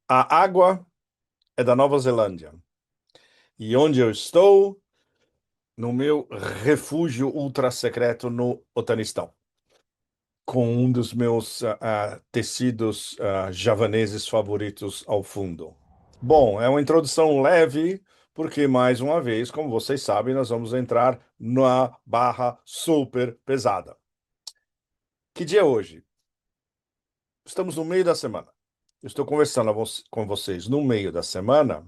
A água é da Nova Zelândia. E onde eu estou? No meu refúgio ultra secreto no Otanistão, com um dos meus tecidos javaneses favoritos ao fundo. Bom, é uma introdução leve, porque, mais uma vez, como vocês sabem, nós vamos entrar na barra super pesada. Que dia é hoje? Estamos no meio da semana. Eu estou conversando com vocês no meio da semana.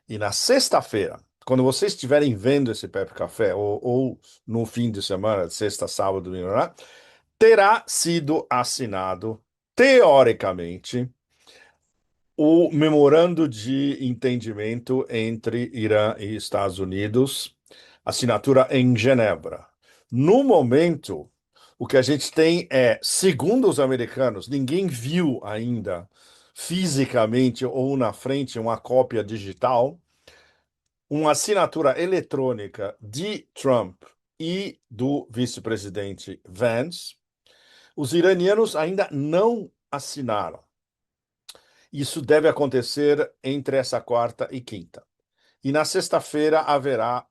E na sexta-feira, quando vocês estiverem vendo esse Pepe Café, ou no fim de semana, sexta, sábado, domingo, né, terá sido assinado, teoricamente, o memorando de entendimento entre Irã e Estados Unidos, assinatura em Genebra. No momento, o que a gente tem é, segundo os americanos, ninguém viu ainda fisicamente ou na frente uma cópia digital, uma assinatura eletrônica de Trump e do vice-presidente Vance. Os iranianos ainda não assinaram. Isso deve acontecer entre essa quarta e quinta. E na sexta-feira haverá,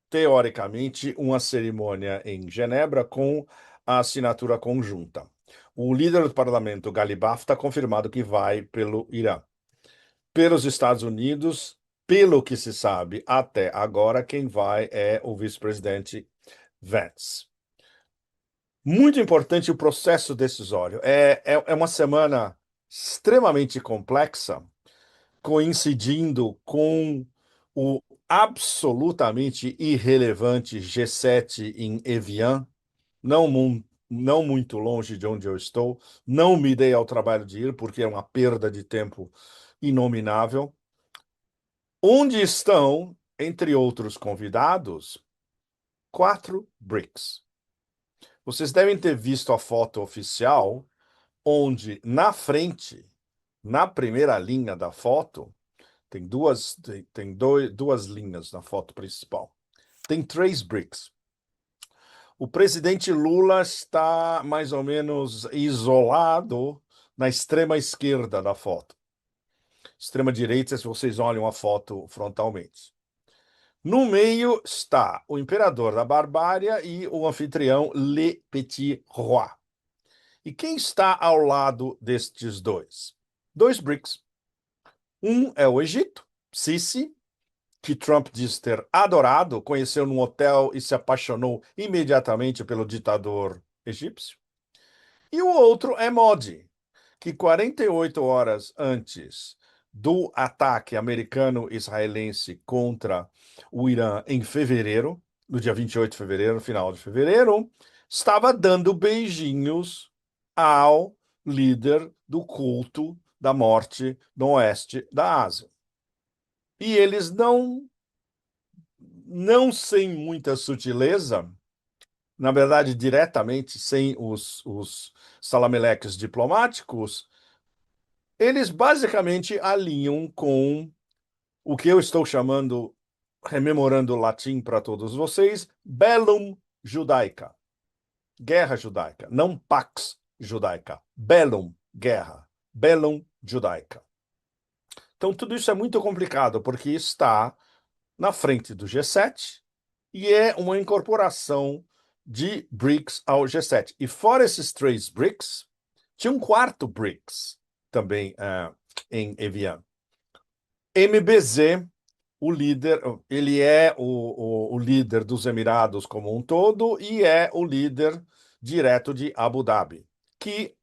teoricamente, uma cerimônia em Genebra com a assinatura conjunta. O líder do parlamento, Galibaf, está confirmado que vai pelo Irã. Pelos Estados Unidos, pelo que se sabe até agora, quem vai é o vice-presidente Vance. Muito importante o processo decisório. É uma semana extremamente complexa, coincidindo com o absolutamente irrelevante G7 em Evian, não muito longe de onde eu estou. Não me dei ao trabalho de ir, porque é uma perda de tempo inominável. Onde estão, entre outros convidados, quatro BRICS. Vocês devem ter visto a foto oficial, onde na frente, na primeira linha da foto, duas linhas na foto principal. Tem três BRICS. O presidente Lula está mais ou menos isolado na extrema esquerda da foto. Extrema direita, se vocês olham a foto frontalmente. No meio está o imperador da Barbária e o anfitrião Le Petit Roi. E quem está ao lado destes dois? Dois BRICS. Um é o Egito, Sisi, que Trump diz ter adorado, conheceu num hotel e se apaixonou imediatamente pelo ditador egípcio. E o outro é Modi, que 48 horas antes do ataque americano-israelense contra o Irã em fevereiro, no dia 28 de fevereiro, final de fevereiro, estava dando beijinhos ao líder do culto da morte no oeste da Ásia. E eles não sem muita sutileza, na verdade, diretamente, sem os salameleques diplomáticos, eles basicamente alinham com o que eu estou chamando, rememorando o latim para todos vocês, bellum judaica, guerra judaica, não pax judaica, bellum, guerra, bellum judaica. Então, tudo isso é muito complicado, porque está na frente do G7 e é uma incorporação de BRICS ao G7. E fora esses três BRICS, tinha um quarto BRICS também em Evian. MBZ, o líder, ele é o líder dos Emirados como um todo e é o líder direto de Abu Dhabi, que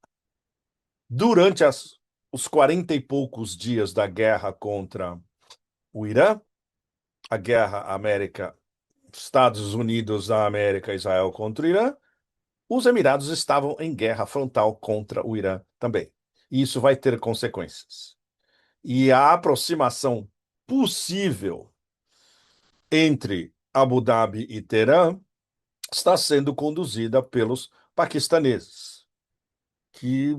durante os 40 e poucos dias da guerra contra o Irã, a guerra América, Estados Unidos da América, Israel contra o Irã, os Emirados estavam em guerra frontal contra o Irã também. E isso vai ter consequências. E a aproximação possível entre Abu Dhabi e Teherã está sendo conduzida pelos paquistaneses, que,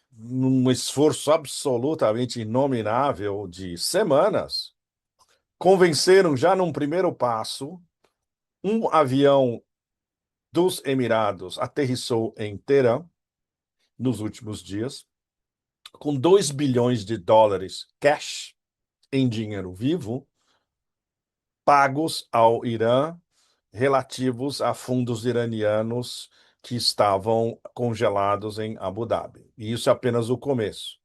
num esforço absolutamente inominável de semanas, convenceram já num primeiro passo um avião dos Emirados aterrissou em Teherã nos últimos dias com 2 bilhões de dólares cash em dinheiro vivo pagos ao Irã relativos a fundos iranianos que estavam congelados em Abu Dhabi. E isso é apenas o começo.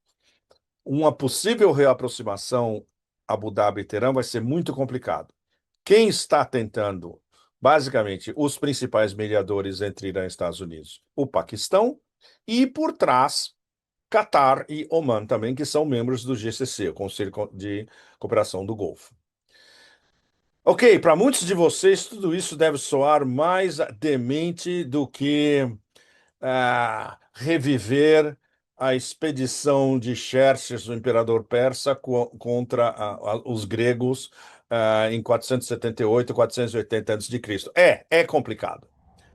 Uma possível reaproximação Abu Dhabi e Teherã vai ser muito complicado. Quem está tentando, basicamente, os principais mediadores entre Irã e Estados Unidos? O Paquistão e, por trás, Catar e Oman também, que são membros do GCC, o Conselho de Cooperação do Golfo. Ok, para muitos de vocês, tudo isso deve soar mais demente do que reviver a expedição de Xerxes, o imperador persa, contra os gregos em 478, 480 a.C. É complicado.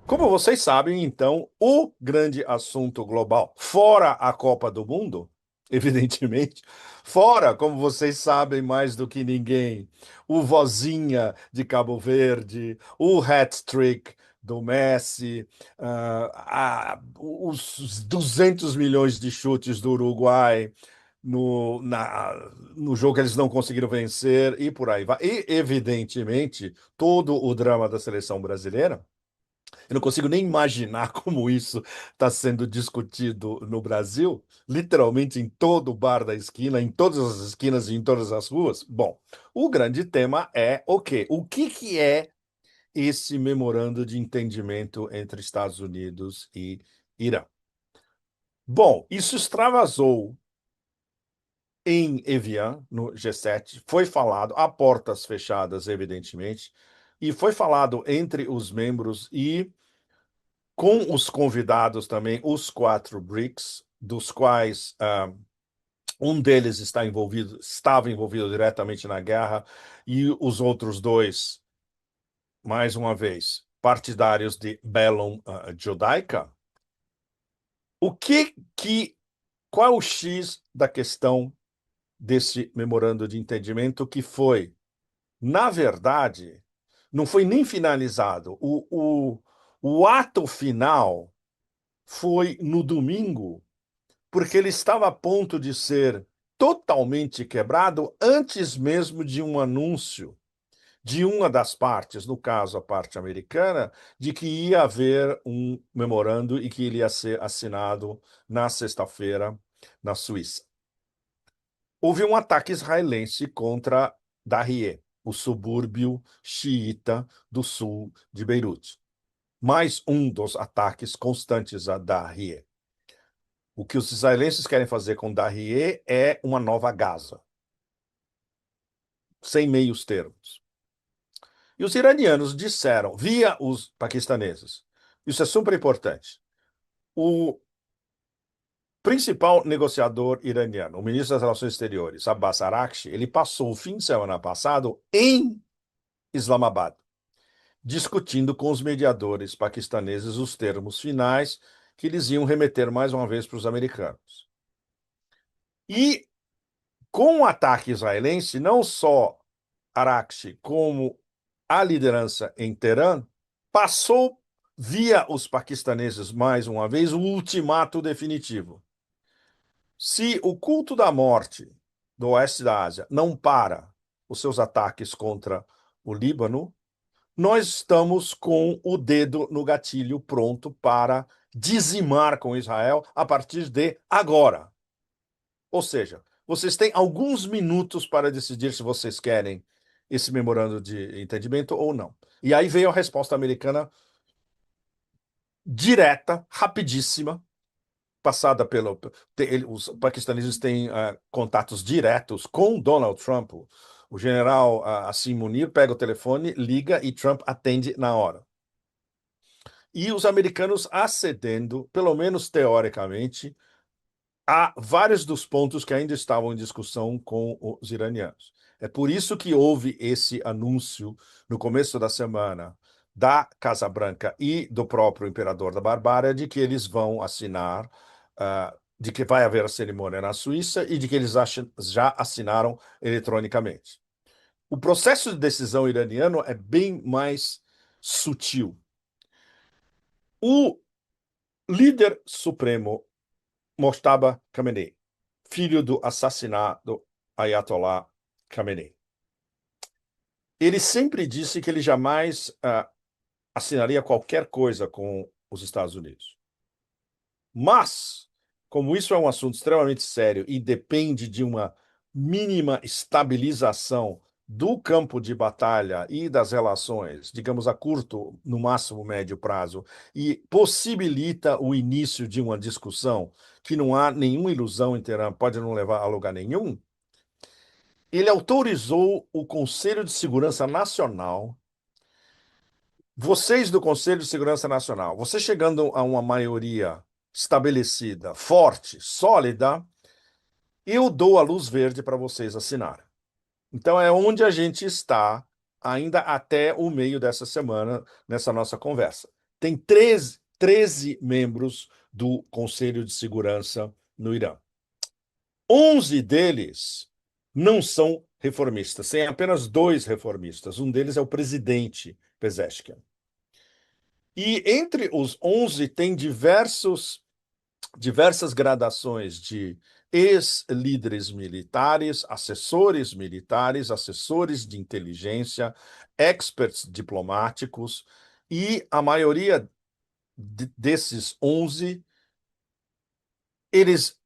Como vocês sabem, então, o grande assunto global, fora a Copa do Mundo, evidentemente, fora, como vocês sabem mais do que ninguém, o Vozinha de Cabo Verde, o hat-trick do Messi, os 200 milhões de chutes do Uruguai no jogo que eles não conseguiram vencer e por aí vai. E, evidentemente, todo o drama da seleção brasileira. Eu não consigo nem imaginar como isso está sendo discutido no Brasil, literalmente em todo bar da esquina, em todas as esquinas e em todas as ruas. Bom, o grande tema é o quê? O que que é esse memorando de entendimento entre Estados Unidos e Irã? Bom, isso extravasou em Evian, no G7, foi falado a portas fechadas, evidentemente, e foi falado entre os membros e com os convidados também, os 4 BRICS, dos quais um deles estava envolvido diretamente na guerra, e os outros dois, mais uma vez, partidários de Bellum Judaica. O qual é o X da questão desse memorando de entendimento que foi, na verdade, não foi nem finalizado. O ato final foi no domingo, porque ele estava a ponto de ser totalmente quebrado antes mesmo de um anúncio de uma das partes, no caso a parte americana, de que ia haver um memorando e que ele ia ser assinado na sexta-feira na Suíça. Houve um ataque israelense contra Dahie, o subúrbio xiita do sul de Beirute. Mais um dos ataques constantes a Dahie. O que os israelenses querem fazer com Dahie é uma nova Gaza, sem meios termos. E os iranianos disseram, via os paquistaneses, isso é super importante. O principal negociador iraniano, o ministro das Relações Exteriores, Abbas Araghchi, ele passou o fim de semana passado em Islamabad, discutindo com os mediadores paquistaneses os termos finais que eles iam remeter mais uma vez para os americanos. E com o ataque israelense, não só Araghchi como a liderança em Teherã passou via os paquistaneses mais uma vez o ultimato definitivo. Se o culto da morte do oeste da Ásia não para os seus ataques contra o Líbano, nós estamos com o dedo no gatilho pronto para dizimar com Israel a partir de agora. Ou seja, vocês têm alguns minutos para decidir se vocês querem esse memorando de entendimento ou não. E aí veio a resposta americana direta, rapidíssima, passada pelo. Os paquistaneses têm contatos diretos com Donald Trump. O general Assim Munir pega o telefone, liga e Trump atende na hora. E os americanos acedendo, pelo menos teoricamente, a vários dos pontos que ainda estavam em discussão com os iranianos. É por isso que houve esse anúncio no começo da semana da Casa Branca e do próprio imperador da Barbária de que eles vão assinar, de que vai haver a cerimônia na Suíça e de que eles já assinaram eletronicamente. O processo de decisão iraniano é bem mais sutil. O líder supremo Mojtaba Khamenei filho do assassinado Ayatollah Khamenei. Ele sempre disse que ele jamais assinaria qualquer coisa com os Estados Unidos. Mas, como isso é um assunto extremamente sério e depende de uma mínima estabilização do campo de batalha e das relações, digamos, a curto, no máximo médio prazo, e possibilita o início de uma discussão que não há nenhuma ilusão em Teherã, pode não levar a lugar nenhum, ele autorizou o Conselho de Segurança Nacional, vocês do Conselho de Segurança Nacional, você chegando a uma maioria estabelecida, forte, sólida, eu dou a luz verde para vocês assinarem. Então é onde a gente está ainda até o meio dessa semana, nessa nossa conversa. Tem 13 membros do Conselho de Segurança no Irã. 11 deles não são reformistas, tem apenas 2 reformistas. Um deles é o presidente Pezeshkian. E entre os 11 tem diversas gradações de ex-líderes militares, assessores de inteligência, experts diplomáticos, e a maioria desses 11, eles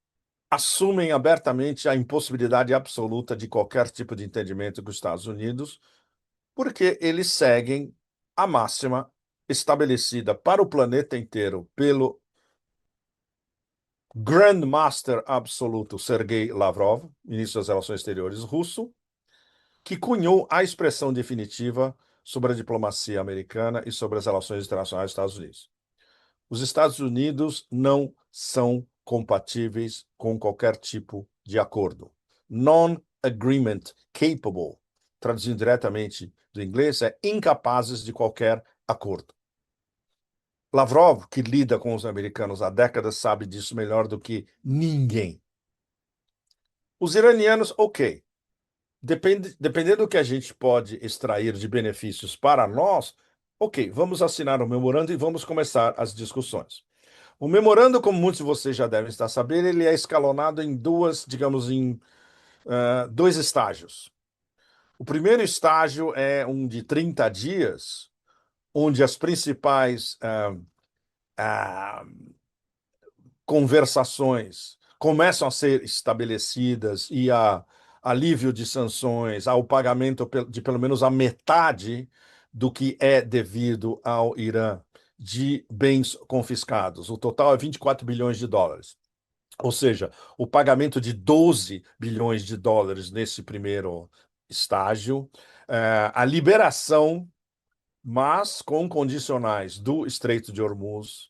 assumem abertamente a impossibilidade absoluta de qualquer tipo de entendimento com os Estados Unidos, porque eles seguem a máxima estabelecida para o planeta inteiro pelo Grandmaster absoluto Sergei Lavrov, ministro das Relações Exteriores russo, que cunhou a expressão definitiva sobre a diplomacia americana e sobre as relações internacionais dos Estados Unidos. Os Estados Unidos não são compatíveis com qualquer tipo de acordo. Non-agreement capable, traduzindo diretamente do inglês, é incapazes de qualquer acordo. Lavrov, que lida com os americanos há décadas, sabe disso melhor do que ninguém. Os iranianos, ok. Dependendo do que a gente pode extrair de benefícios para nós, ok, vamos assinar o memorando e vamos começar as discussões. O memorando, como muitos de vocês já devem estar sabendo, ele é escalonado em dois estágios. O primeiro estágio é um de 30 dias, onde as principais conversações começam a ser estabelecidas e há alívio de sanções, ao pagamento de pelo menos a metade do que é devido ao Irã de bens confiscados. O total é 24 bilhões de dólares. Ou seja, o pagamento de 12 bilhões de dólares nesse primeiro estágio, a liberação, mas com condicionais, do Estreito de Hormuz,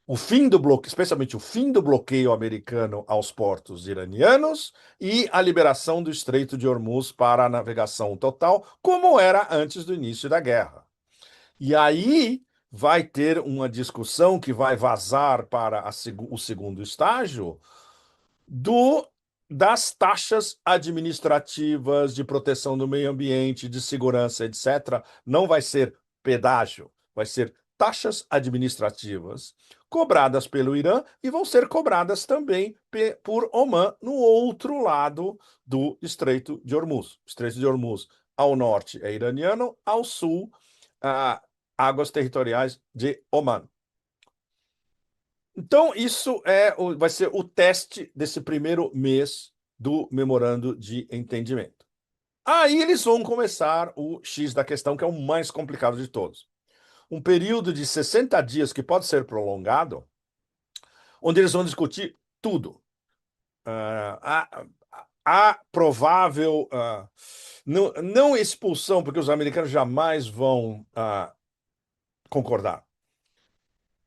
o fim do bloqueio, especialmente o fim do bloqueio americano aos portos iranianos e a liberação do Estreito de Hormuz para a navegação total, como era antes do início da guerra. E aí vai ter uma discussão que vai vazar para o segundo estágio do das taxas administrativas de proteção do meio ambiente, de segurança, etc. Não vai ser pedágio, vai ser taxas administrativas cobradas pelo Irã e vão ser cobradas também por Omã no outro lado do Estreito de Hormuz. Estreito de Hormuz ao norte é iraniano, ao sul, águas territoriais de Omã. Então, isso vai ser o teste desse primeiro mês do memorando de entendimento. Aí eles vão começar o X da questão, que é o mais complicado de todos. Um período de 60 dias que pode ser prolongado, onde eles vão discutir tudo. A provável não expulsão, porque os americanos jamais vão concordar.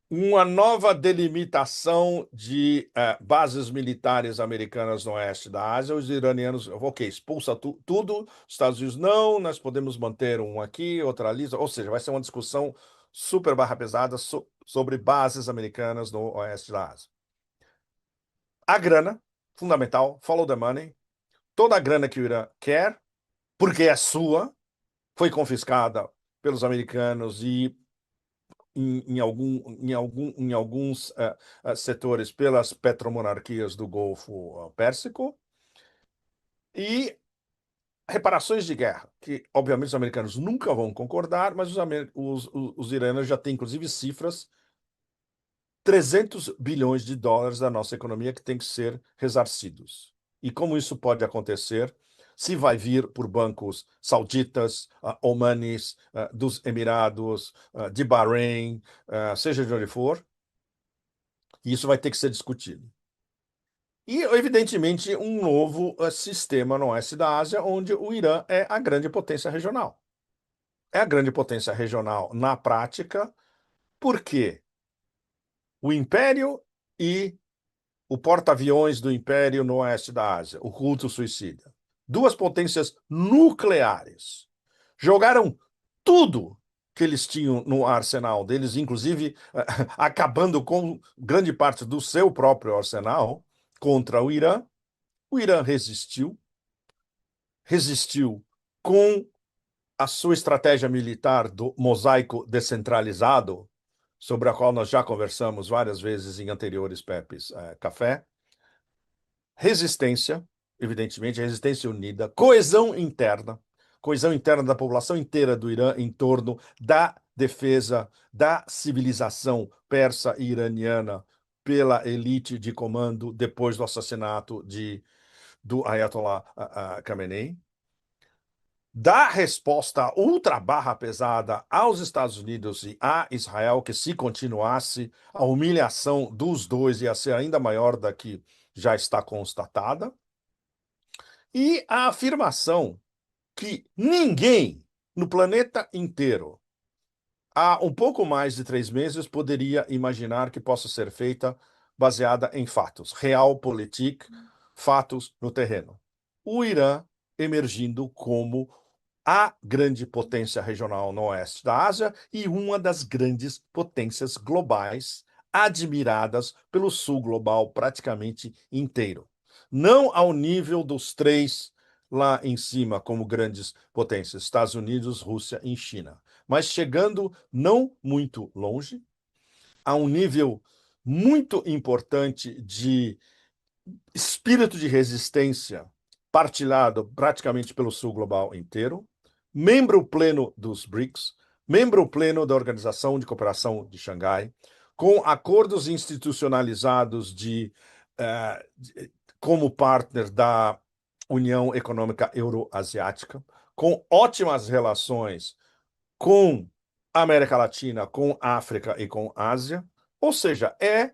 Uma nova delimitação de bases militares americanas no oeste da Ásia. Os iranianos, ok, expulsa tudo, os Estados Unidos não, nós podemos manter um aqui, outra ali, ou seja, vai ser uma discussão super barra pesada sobre bases americanas no oeste da Ásia. A grana, fundamental, follow the money, toda a grana que o Irã quer, porque é sua, foi confiscada pelos americanos e em alguns setores pelas petromonarquias do Golfo Pérsico e reparações de guerra, que obviamente os americanos nunca vão concordar, mas os iranianos já têm inclusive cifras 300 bilhões de dólares da nossa economia que tem que ser ressarcidos. E como isso pode acontecer? Se vai vir por bancos sauditas, omanis, dos Emirados, de Bahrein, seja de onde for, isso vai ter que ser discutido. E, evidentemente, um novo sistema no oeste da Ásia, onde o Irã é a grande potência regional. É a grande potência regional na prática, porque o Império e o porta-aviões do Império no oeste da Ásia, o culto suicida. Duas potências nucleares. Jogaram tudo que eles tinham no arsenal deles, inclusive acabando com grande parte do seu próprio arsenal contra o Irã. O Irã resistiu, resistiu com a sua estratégia militar do mosaico descentralizado, sobre a qual nós já conversamos várias vezes em anteriores Pepes Café. Resistência, evidentemente, resistência unida, coesão interna da população inteira do Irã em torno da defesa da civilização persa e iraniana pela elite de comando depois do assassinato do Ayatollah Khamenei, dá resposta ultra barra pesada aos Estados Unidos e a Israel, que se continuasse, a humilhação dos dois ia ser ainda maior da que já está constatada, e a afirmação que ninguém no planeta inteiro, há um pouco mais de 3 meses, poderia imaginar que possa ser feita baseada em fatos, realpolitik, fatos no terreno. O Irã emergindo como a grande potência regional no oeste da Ásia e uma das grandes potências globais, admiradas pelo sul global praticamente inteiro. Não ao nível dos três lá em cima, como grandes potências, Estados Unidos, Rússia e China, mas chegando não muito longe, a um nível muito importante de espírito de resistência partilhado praticamente pelo sul global inteiro, membro pleno dos BRICS, membro pleno da Organização de Cooperação de Xangai, com acordos institucionalizados como partner da União Econômica Euroasiática, com ótimas relações com a América Latina, com a África e com a Ásia, ou seja, é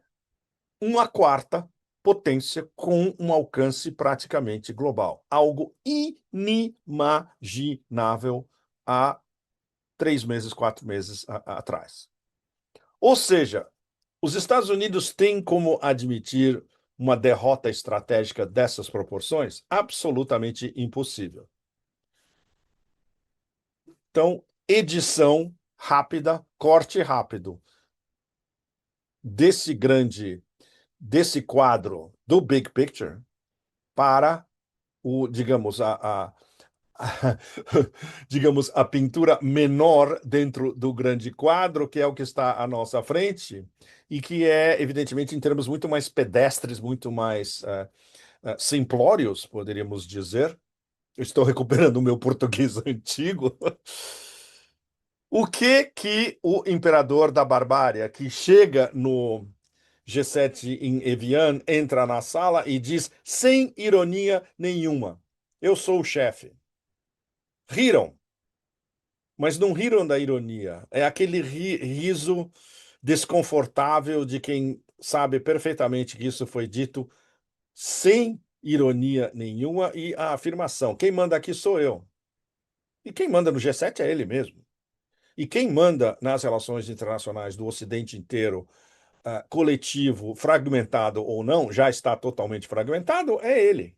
uma quarta potência com um alcance praticamente global. Algo inimaginável há 3 meses, 4 meses atrás. Ou seja, os Estados Unidos têm como admitir uma derrota estratégica dessas proporções? Absolutamente impossível. Então, edição rápida, corte rápido desse quadro do Big Picture para digamos, digamos, a pintura menor dentro do grande quadro, que é o que está à nossa frente, e que é, evidentemente, em termos muito mais pedestres, muito mais simplórios, poderíamos dizer. Eu estou recuperando o meu português antigo. O que o imperador da barbárie, que chega no G7 em Evian, entra na sala e diz, sem ironia nenhuma, eu sou o chefe. Riram, mas não riram da ironia. É aquele riso desconfortável de quem sabe perfeitamente que isso foi dito sem ironia nenhuma e a afirmação: quem manda aqui sou eu. E quem manda no G7 é ele mesmo. E quem manda nas relações internacionais do Ocidente inteiro, coletivo, fragmentado ou não, já está totalmente fragmentado, é ele.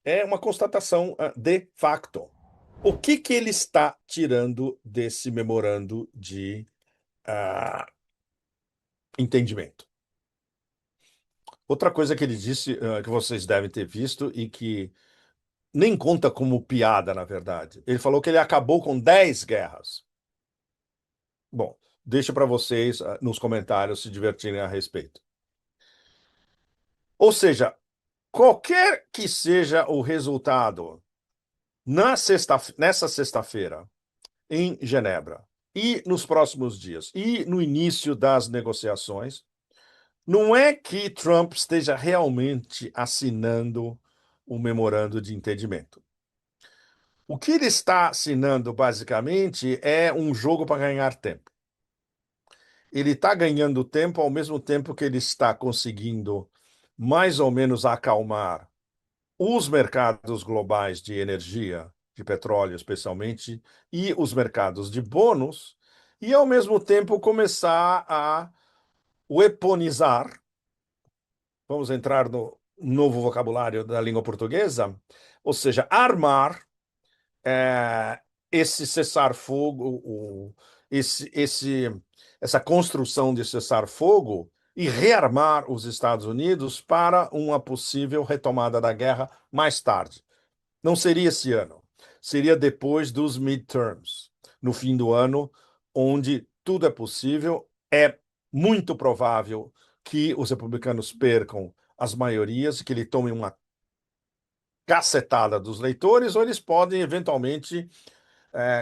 É uma constatação de facto. O que ele está tirando desse memorando de entendimento? Outra coisa que ele disse, que vocês devem ter visto e que nem conta como piada, na verdade. Ele falou que ele acabou com 10 guerras. Bom, Deixo para vocês nos comentários se divertirem a respeito. Ou seja, qualquer que seja o resultado nessa sexta-feira em Genebra e nos próximos dias e no início das negociações, não é que Trump esteja realmente assinando o memorando de entendimento. O que ele está assinando, basicamente, é um jogo para ganhar tempo. Ele está ganhando tempo ao mesmo tempo que ele está conseguindo mais ou menos acalmar os mercados globais de energia, de petróleo especialmente, e os mercados de bônus, e ao mesmo tempo começar a weaponizar, vamos entrar no novo vocabulário da língua portuguesa, ou seja, armar é, esse cessar-fogo, essa construção de cessar-fogo e rearmar os Estados Unidos para uma possível retomada da guerra mais tarde. Não seria esse ano, seria depois dos midterms, no fim do ano, onde tudo é possível. É muito provável que os republicanos percam as maiorias, que ele tome uma cacetada dos leitores, ou eles podem eventualmente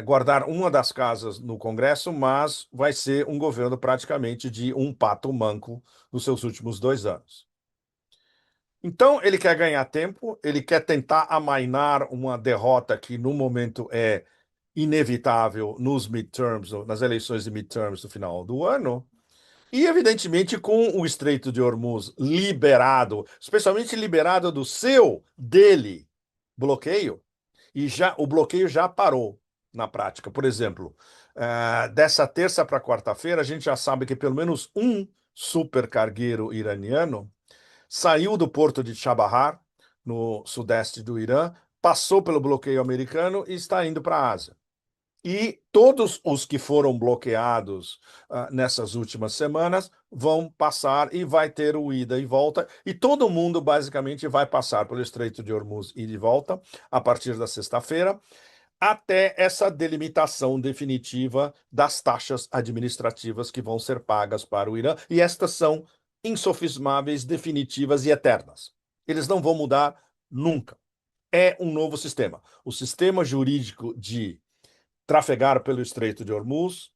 guardar uma das casas no Congresso, mas vai ser um governo praticamente de um pato manco nos seus últimos 2 anos. Então, ele quer ganhar tempo, ele quer tentar amainar uma derrota que, no momento, é inevitável nos midterms, nas eleições de midterms do final do ano, e, evidentemente, com o Estreito de Hormuz liberado, especialmente liberado do dele, bloqueio, e já o bloqueio já parou na prática. Por exemplo, dessa terça para quarta-feira, a gente já sabe que pelo menos um supercargueiro iraniano saiu do porto de Chabahar, no sudeste do Irã, passou pelo bloqueio americano e está indo para a Ásia. E todos os que foram bloqueados nessas últimas semanas vão passar e vai ter o ida e volta. E todo mundo, basicamente, vai passar pelo Estreito de Hormuz e de volta a partir da sexta-feira, até essa delimitação definitiva das taxas administrativas que vão ser pagas para o Irã. E estas são insofismáveis, definitivas e eternas. Eles não vão mudar nunca. É um novo sistema. O sistema jurídico de trafegar pelo Estreito de Hormuz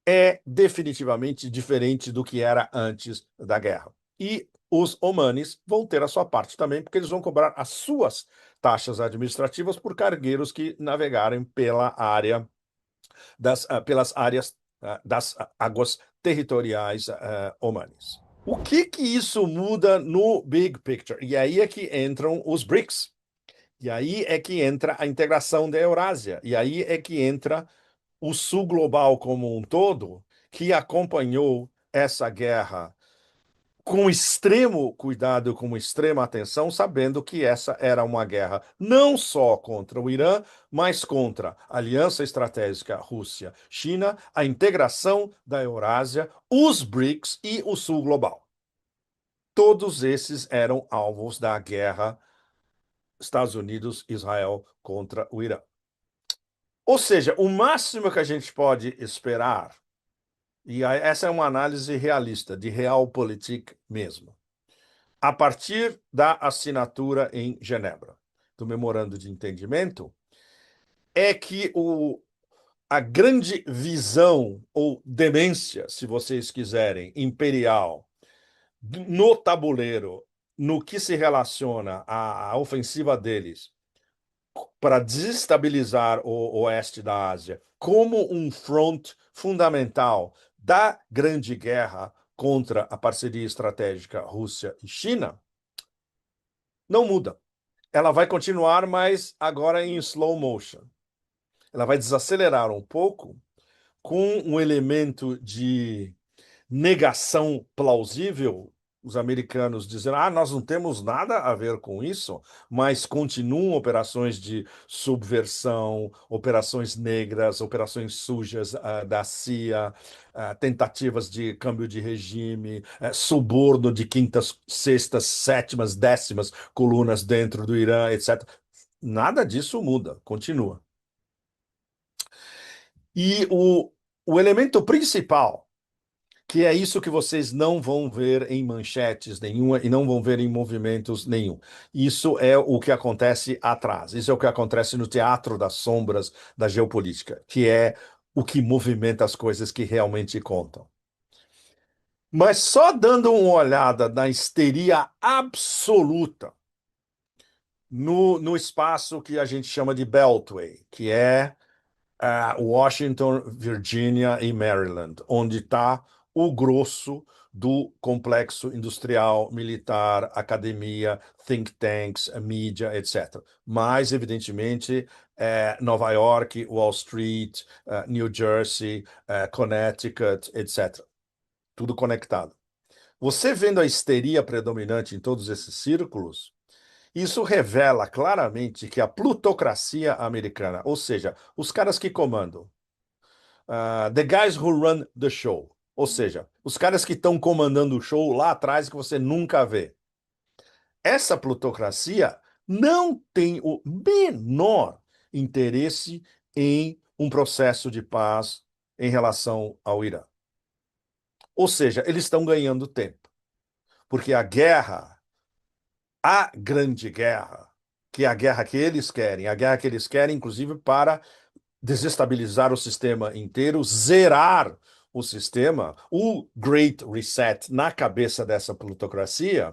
é definitivamente diferente do que era antes da guerra. E os omanis vão ter a sua parte também, porque eles vão cobrar as suas taxas administrativas por cargueiros que navegarem pela área pelas áreas das águas territoriais omanis. O que isso muda no big picture? E aí é que entram os BRICS. E aí é que entra a integração da Eurásia. E aí é que entra o Sul global como um todo, que acompanhou essa guerra com extremo cuidado, com extrema atenção, sabendo que essa era uma guerra não só contra o Irã, mas contra a Aliança Estratégica Rússia-China, a integração da Eurásia, os BRICS e o Sul global. Todos esses eram alvos da guerra Estados Unidos-Israel contra o Irã. Ou seja, o máximo que a gente pode esperar, e essa é uma análise realista, de realpolitik mesmo, a partir da assinatura em Genebra do memorando de entendimento, é que a grande visão, ou demência, se vocês quiserem, imperial, no tabuleiro, no que se relaciona à ofensiva deles para desestabilizar o oeste da Ásia, como um front fundamental da Grande Guerra contra a parceria estratégica Rússia e China, não muda. Ela vai continuar, mas agora em slow motion. Ela vai desacelerar um pouco com um elemento de negação plausível. Os americanos dizendo, nós não temos nada a ver com isso, mas continuam operações de subversão, operações negras, operações sujas da CIA, tentativas de câmbio de regime, suborno de quintas, sextas, sétimas, décimas colunas dentro do Irã, etc. Nada disso muda, continua. E O elemento principal, que é isso que vocês não vão ver em manchetes nenhuma e não vão ver em movimentos nenhum. Isso é o que acontece atrás. Isso é o que acontece no teatro das sombras da geopolítica, que é o que movimenta as coisas que realmente contam. Mas só dando uma olhada na histeria absoluta no espaço que a gente chama de Beltway, que é Washington, Virgínia e Maryland, onde está o grosso do complexo industrial, militar, academia, think tanks, mídia, etc. Mais, evidentemente, Nova York, Wall Street, New Jersey, Connecticut, etc. Tudo conectado. Você vendo a histeria predominante em todos esses círculos, isso revela claramente que a plutocracia americana, ou seja, os caras que comandam, the guys who run the show, ou seja, os caras que estão comandando o show lá atrás que você nunca vê. Essa plutocracia não tem o menor interesse em um processo de paz em relação ao Irã. Ou seja, eles estão ganhando tempo, porque a grande guerra, que é a guerra que eles querem, a guerra que eles querem, inclusive, para desestabilizar o sistema inteiro, zerar o sistema, o Great Reset na cabeça dessa plutocracia,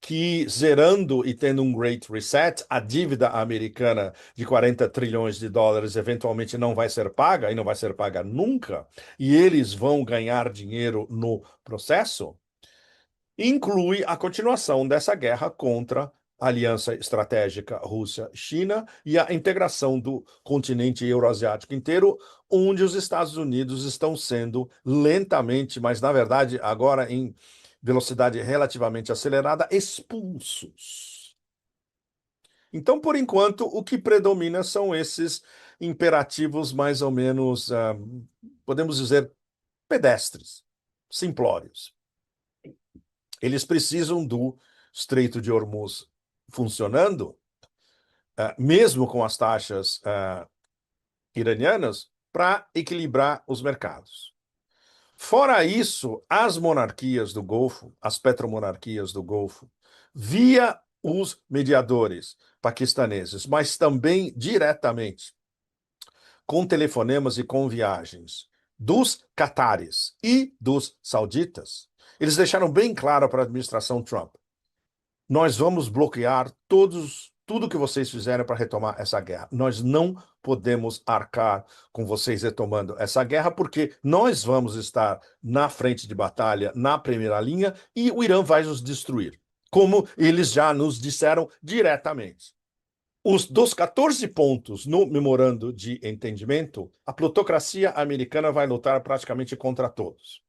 que zerando e tendo um Great Reset, a dívida americana de 40 trilhões de dólares eventualmente não vai ser paga, e não vai ser paga nunca, e eles vão ganhar dinheiro no processo, inclui a continuação dessa guerra contra a aliança estratégica Rússia-China e a integração do continente euroasiático inteiro, onde os Estados Unidos estão sendo lentamente, mas na verdade agora em velocidade relativamente acelerada, expulsos. Então, por enquanto, o que predomina são esses imperativos mais ou menos, podemos dizer, pedestres, simplórios. Eles precisam do Estreito de Hormuz funcionando, mesmo com as taxas iranianas, para equilibrar os mercados. Fora isso, as monarquias do Golfo, as petromonarquias do Golfo, via os mediadores paquistaneses, mas também diretamente com telefonemas e com viagens dos catares e dos sauditas, eles deixaram bem claro para a administração Trump: nós vamos bloquear tudo que vocês fizerem para retomar essa guerra. Nós não podemos arcar com vocês retomando essa guerra, porque nós vamos estar na frente de batalha, na primeira linha, e o Irã vai nos destruir, como eles já nos disseram diretamente. Dos 14 pontos no memorando de entendimento, a plutocracia americana vai lutar praticamente contra todos.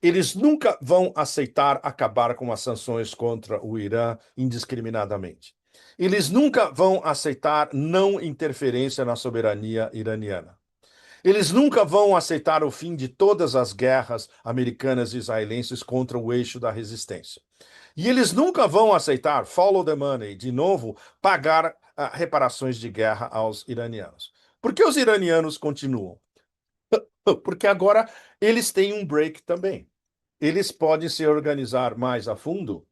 Eles nunca vão aceitar acabar com as sanções contra o Irã indiscriminadamente. Eles nunca vão aceitar não interferência na soberania iraniana. Eles nunca vão aceitar o fim de todas as guerras americanas e israelenses contra o eixo da resistência. E eles nunca vão aceitar, follow the money, de novo, pagar reparações de guerra aos iranianos. Por que os iranianos continuam? Porque agora eles têm um break também. Eles podem se organizar mais a fundo,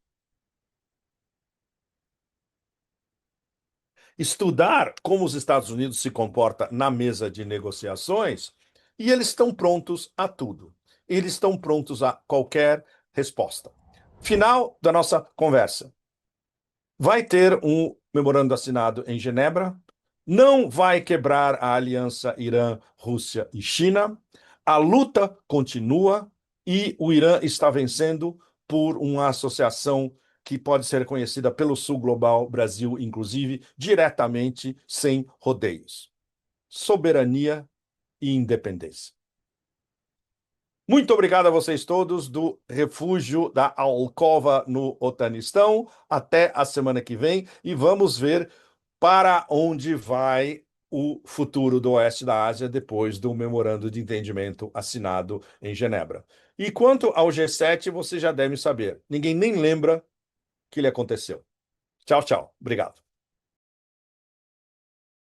estudar como os Estados Unidos se comporta na mesa de negociações, e eles estão prontos a tudo. Eles estão prontos a qualquer resposta. Final da nossa conversa. Vai ter um memorando assinado em Genebra, não vai quebrar a aliança Irã, Rússia e China. A luta continua e o Irã está vencendo por uma associação que pode ser conhecida pelo Sul Global, Brasil, inclusive, diretamente, sem rodeios. Soberania e independência. Muito obrigado a vocês todos do Refúgio da Alcova no Otanistão. Até a semana que vem e vamos ver para onde vai o futuro do Oeste da Ásia depois do memorando de entendimento assinado em Genebra. E quanto ao G7, você já deve saber. Ninguém nem lembra que ele aconteceu. Tchau, tchau. Obrigado.